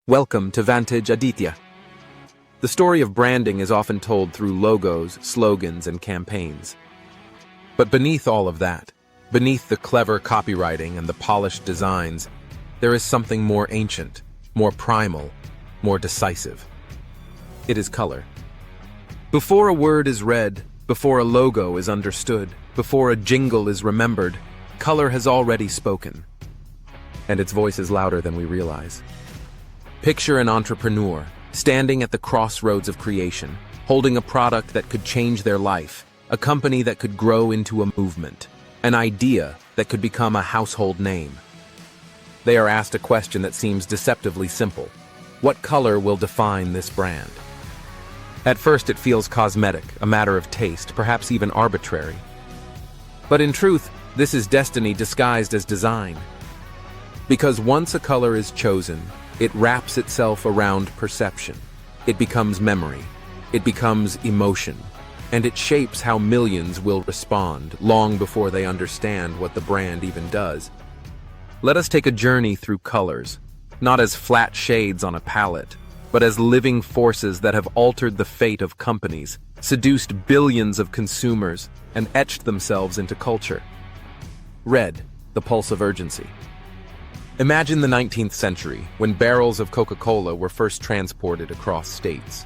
Welcome to Vantage, Aditya. The story of branding is often told through logos, slogans, and campaigns. But beneath all of that, beneath the clever copywriting and the polished designs, there is something more ancient, more primal, more decisive. It is color. Before a word is read, before a logo is understood, before a jingle is remembered, color has already spoken. And its voice is louder than we realize. Picture an entrepreneur standing at the crossroads of creation, holding a product that could change their life, a company that could grow into a movement, an idea that could become a household name. They are asked a question that seems deceptively simple. What color will define this brand? At first it feels cosmetic, a matter of taste, perhaps even arbitrary. But in truth, this is destiny disguised as design. Because once a color is chosen, it wraps itself around perception. It becomes memory. It becomes emotion. And it shapes how millions will respond long before they understand what the brand even does. Let us take a journey through colors, not as flat shades on a palette, but as living forces that have altered the fate of companies, seduced billions of consumers, and etched themselves into culture. Red, the pulse of urgency. Imagine the 19th century, when barrels of Coca-Cola were first transported across states.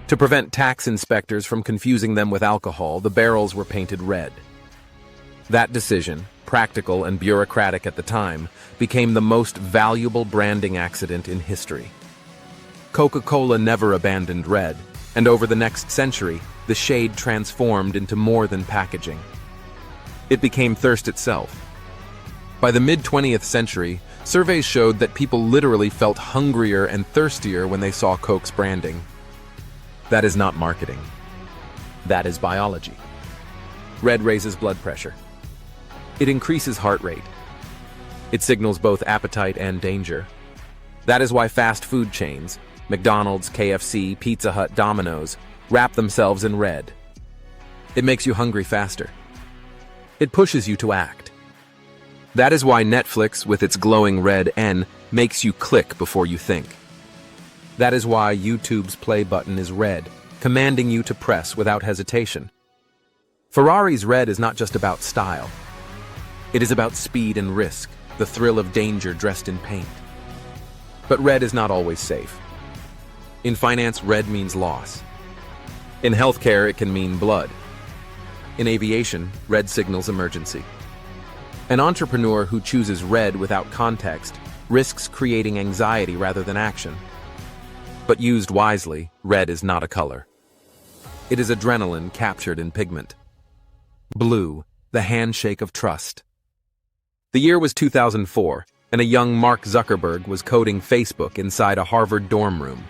To prevent tax inspectors from confusing them with alcohol, the barrels were painted red. That decision, practical and bureaucratic at the time, became the most valuable branding accident in history. Coca-Cola never abandoned red, and over the next century, the shade transformed into more than packaging. It became thirst itself. By the mid-20th century, surveys showed that people literally felt hungrier and thirstier when they saw Coke's branding. That is not marketing. That is biology. Red raises blood pressure. It increases heart rate. It signals both appetite and danger. That is why fast food chains, McDonald's, KFC, Pizza Hut, Domino's, wrap themselves in red. It makes you hungry faster. It pushes you to act. That is why Netflix, with its glowing red N, makes you click before you think. That is why YouTube's play button is red, commanding you to press without hesitation. Ferrari's red is not just about style. It is about speed and risk, the thrill of danger dressed in paint. But red is not always safe. In finance, red means loss. In healthcare, it can mean blood. In aviation, red signals emergency. An entrepreneur who chooses red without context risks creating anxiety rather than action. But used wisely, red is not a color. It is adrenaline captured in pigment. Blue, the handshake of trust. The year was 2004, and a young Mark Zuckerberg was coding Facebook inside a Harvard dorm room.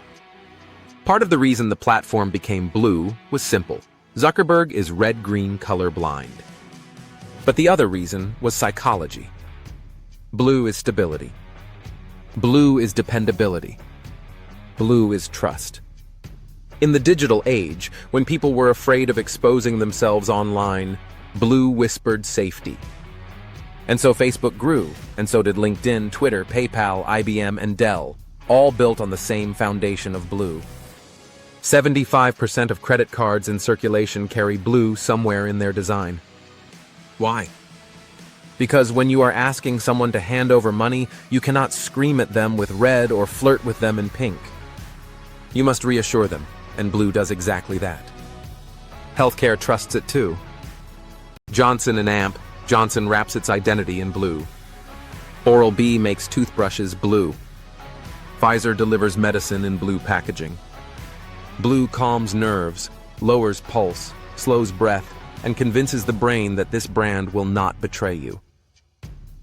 Part of the reason the platform became blue was simple. Zuckerberg is red-green colorblind. But the other reason was psychology. Blue is stability. Blue is dependability. Blue is trust. In the digital age, when people were afraid of exposing themselves online, blue whispered safety. And so Facebook grew, and so did LinkedIn, Twitter, PayPal, IBM, and Dell, all built on the same foundation of blue. 75% of credit cards in circulation carry blue somewhere in their design. Why? Because when you are asking someone to hand over money, you cannot scream at them with red or flirt with them in pink. You must reassure them, and blue does exactly that. Healthcare trusts it too. Johnson & Amp, Johnson wraps its identity in blue. Oral-B makes toothbrushes blue. Pfizer delivers medicine in blue packaging. Blue calms nerves, lowers pulse, slows breath, and convinces the brain that this brand will not betray you.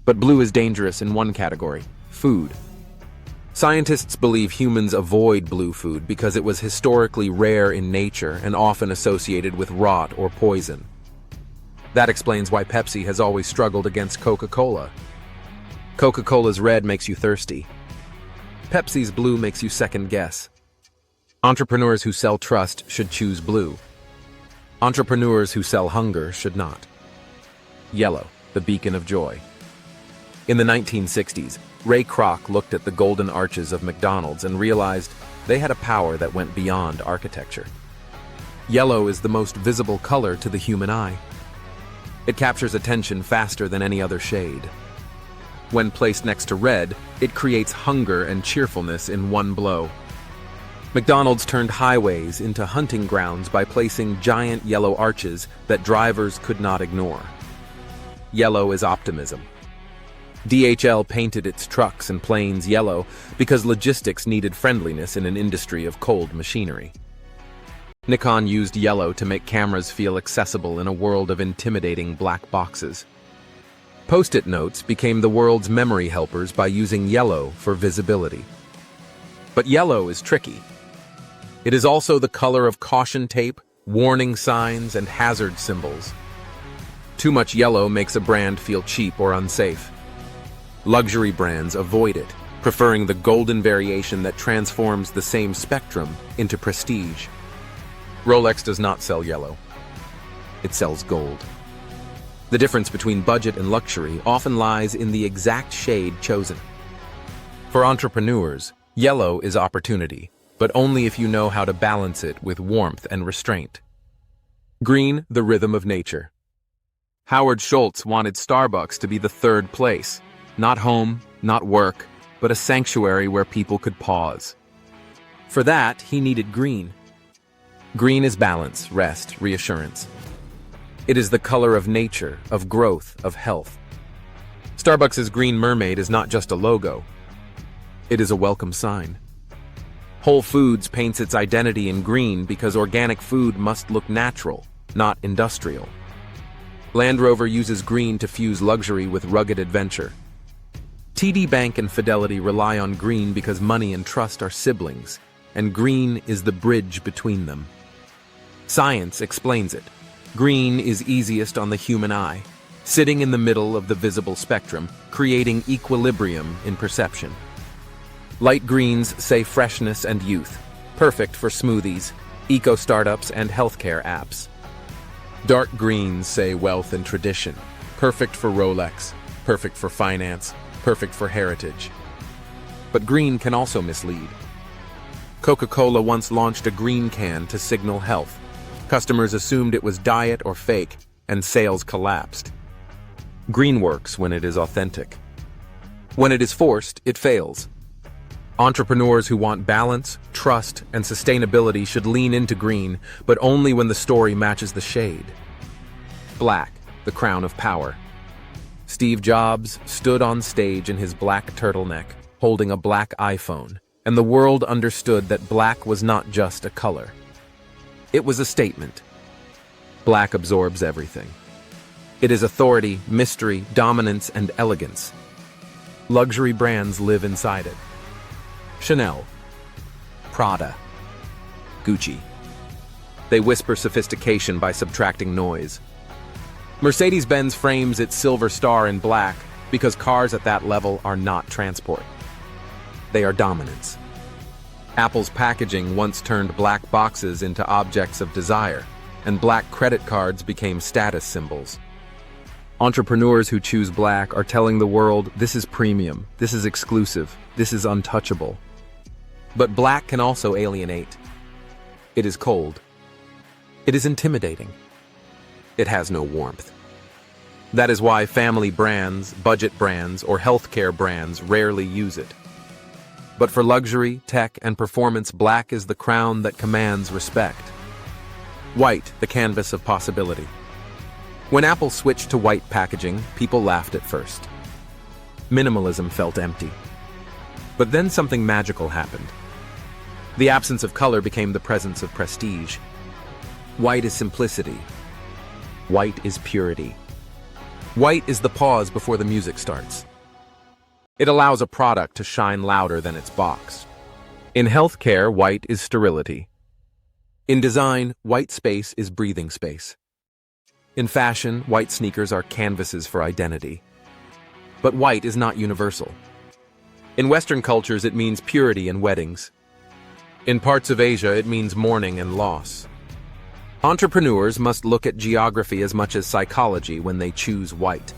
But blue is dangerous in one category: food. Scientists believe humans avoid blue food because it was historically rare in nature and often associated with rot or poison. That explains why Pepsi has always struggled against Coca-Cola. Coca-Cola's red makes you thirsty. Pepsi's blue makes you second guess. Entrepreneurs who sell trust should choose blue. Entrepreneurs who sell hunger should not. Yellow, the beacon of joy. In the 1960s, Ray Kroc looked at the golden arches of McDonald's and realized they had a power that went beyond architecture. Yellow is the most visible color to the human eye. It captures attention faster than any other shade. When placed next to red, it creates hunger and cheerfulness in one blow. McDonald's turned highways into hunting grounds by placing giant yellow arches that drivers could not ignore. Yellow is optimism. DHL painted its trucks and planes yellow because logistics needed friendliness in an industry of cold machinery. Nikon used yellow to make cameras feel accessible in a world of intimidating black boxes. Post-it notes became the world's memory helpers by using yellow for visibility. But yellow is tricky. It is also the color of caution tape, warning signs, and hazard symbols. Too much yellow makes a brand feel cheap or unsafe. Luxury brands avoid it, preferring the golden variation that transforms the same spectrum into prestige. Rolex does not sell yellow. It sells gold. The difference between budget and luxury often lies in the exact shade chosen. For entrepreneurs, yellow is opportunity, but only if you know how to balance it with warmth and restraint. Green, the rhythm of nature. Howard Schultz wanted Starbucks to be the third place. Not home, not work, but a sanctuary where people could pause. For that, he needed green. Green is balance, rest, reassurance. It is the color of nature, of growth, of health. Starbucks' green mermaid is not just a logo. It is a welcome sign. Whole Foods paints its identity in green because organic food must look natural, not industrial. Land Rover uses green to fuse luxury with rugged adventure. TD Bank and Fidelity rely on green because money and trust are siblings, and green is the bridge between them. Science explains it. Green is easiest on the human eye, sitting in the middle of the visible spectrum, creating equilibrium in perception. Light greens say freshness and youth, perfect for smoothies, eco-startups, and healthcare apps. Dark greens say wealth and tradition, perfect for Rolex, perfect for finance, perfect for heritage. But green can also mislead. Coca-Cola once launched a green can to signal health. Customers assumed it was diet or fake, and sales collapsed. Green works when it is authentic. When it is forced, it fails. Entrepreneurs who want balance, trust, and sustainability should lean into green, but only when the story matches the shade. Black, the crown of power. Steve Jobs stood on stage in his black turtleneck, holding a black iPhone, and the world understood that black was not just a color. It was a statement. Black absorbs everything. It is authority, mystery, dominance, and elegance. Luxury brands live inside it. Chanel, Prada, Gucci. They whisper sophistication by subtracting noise. Mercedes-Benz frames its silver star in black because cars at that level are not transport. They are dominance. Apple's packaging once turned black boxes into objects of desire, and black credit cards became status symbols. Entrepreneurs who choose black are telling the world, this is premium, this is exclusive, this is untouchable. But black can also alienate. It is cold. It is intimidating. It has no warmth. That is why family brands, budget brands, or healthcare brands rarely use it. But for luxury, tech, and performance, black is the crown that commands respect. White, the canvas of possibility. When Apple switched to white packaging, people laughed at first. Minimalism felt empty. But then something magical happened. The absence of color became the presence of prestige. White is simplicity. White is purity. White is the pause before the music starts. It allows a product to shine louder than its box. In healthcare, white is sterility. In design, white space is breathing space. In fashion, white sneakers are canvases for identity. But white is not universal. In Western cultures, it means purity and weddings. In parts of Asia, it means mourning and loss. Entrepreneurs must look at geography as much as psychology when they choose white.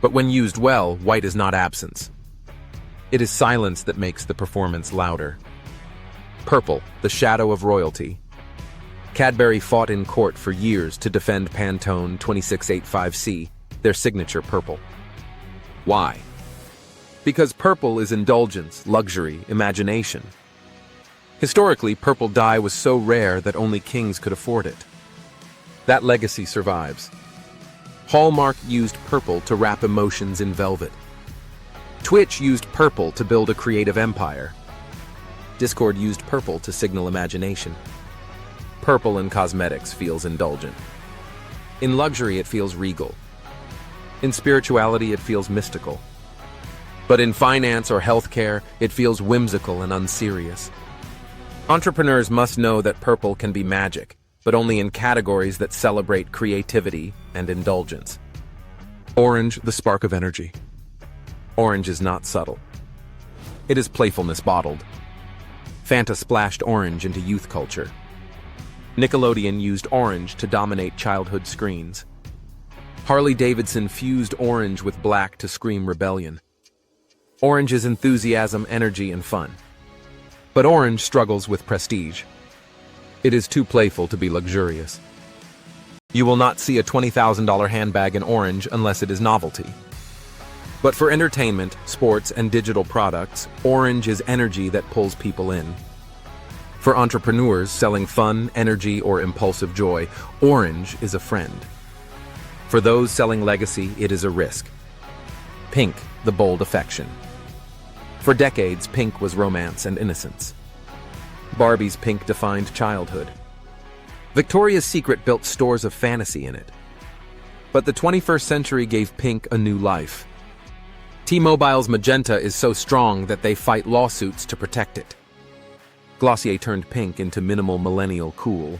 But when used well, white is not absence. It is silence that makes the performance louder. Purple, the shadow of royalty. Cadbury fought in court for years to defend Pantone 2685C, their signature purple. Why? Because purple is indulgence, luxury, imagination. Historically, purple dye was so rare that only kings could afford it. That legacy survives. Hallmark used purple to wrap emotions in velvet. Twitch used purple to build a creative empire. Discord used purple to signal imagination. Purple in cosmetics feels indulgent. In luxury, it feels regal. In spirituality, it feels mystical. But in finance or healthcare, it feels whimsical and unserious. Entrepreneurs must know that purple can be magic, but only in categories that celebrate creativity and indulgence. Orange, the spark of energy. Orange is not subtle. It is playfulness bottled. Fanta splashed orange into youth culture. Nickelodeon used orange to dominate childhood screens. Harley-Davidson fused orange with black to scream rebellion. Orange is enthusiasm, energy, and fun. But orange struggles with prestige. It is too playful to be luxurious. You will not see a $20,000 handbag in orange unless it is novelty. But for entertainment, sports, and digital products, orange is energy that pulls people in. For entrepreneurs selling fun, energy, or impulsive joy, orange is a friend. For those selling legacy, it is a risk. Pink, the bold affection. For decades, pink was romance and innocence. Barbie's pink defined childhood. Victoria's Secret built stores of fantasy in it. But the 21st century gave pink a new life. T-Mobile's magenta is so strong that they fight lawsuits to protect it. Glossier turned pink into minimal millennial cool.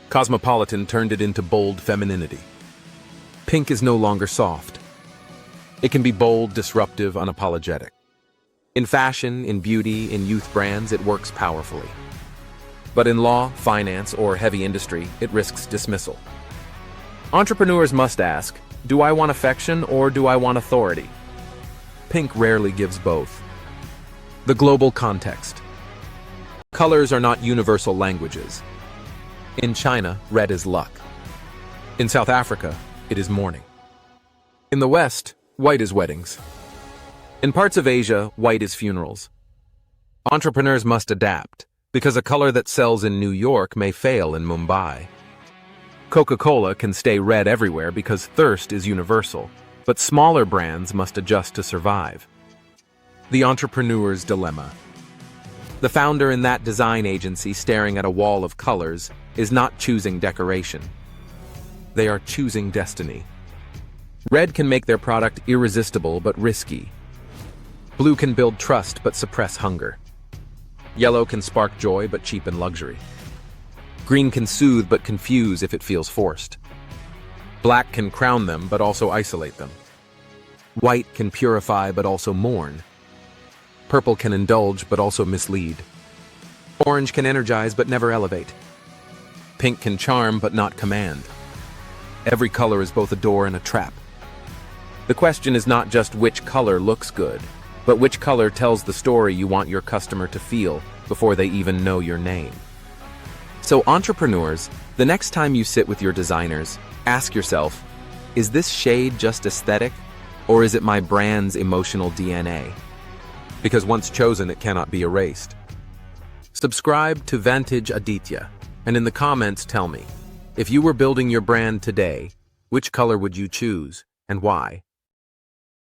Cosmopolitan turned it into bold femininity. Pink is no longer soft. It can be bold, disruptive, unapologetic. In fashion, in beauty, in youth brands, it works powerfully. But in law, finance, or heavy industry, it risks dismissal. Entrepreneurs must ask, do I want affection or do I want authority? Pink rarely gives both. The global context. Colors are not universal languages. In China, red is luck. In South Africa, it is mourning. In the West, white is weddings. In parts of Asia, white is funerals. Entrepreneurs must adapt, because a color that sells in New York may fail in Mumbai. Coca-Cola can stay red everywhere because thirst is universal, but smaller brands must adjust to survive. The entrepreneur's dilemma. The founder in that design agency staring at a wall of colors is not choosing decoration. They are choosing destiny. Red can make their product irresistible but risky. Blue can build trust but suppress hunger. Yellow can spark joy but cheapen luxury. Green can soothe but confuse if it feels forced. Black can crown them but also isolate them. White can purify but also mourn. Purple can indulge but also mislead. Orange can energize but never elevate. Pink can charm but not command. Every color is both a door and a trap. The question is not just which color looks good, but which color tells the story you want your customer to feel before they even know your name. So entrepreneurs, the next time you sit with your designers, ask yourself, is this shade just aesthetic, or is it my brand's emotional DNA? Because once chosen, it cannot be erased. Subscribe to Vantage Aditya, and in the comments tell me, if you were building your brand today, which color would you choose, and why?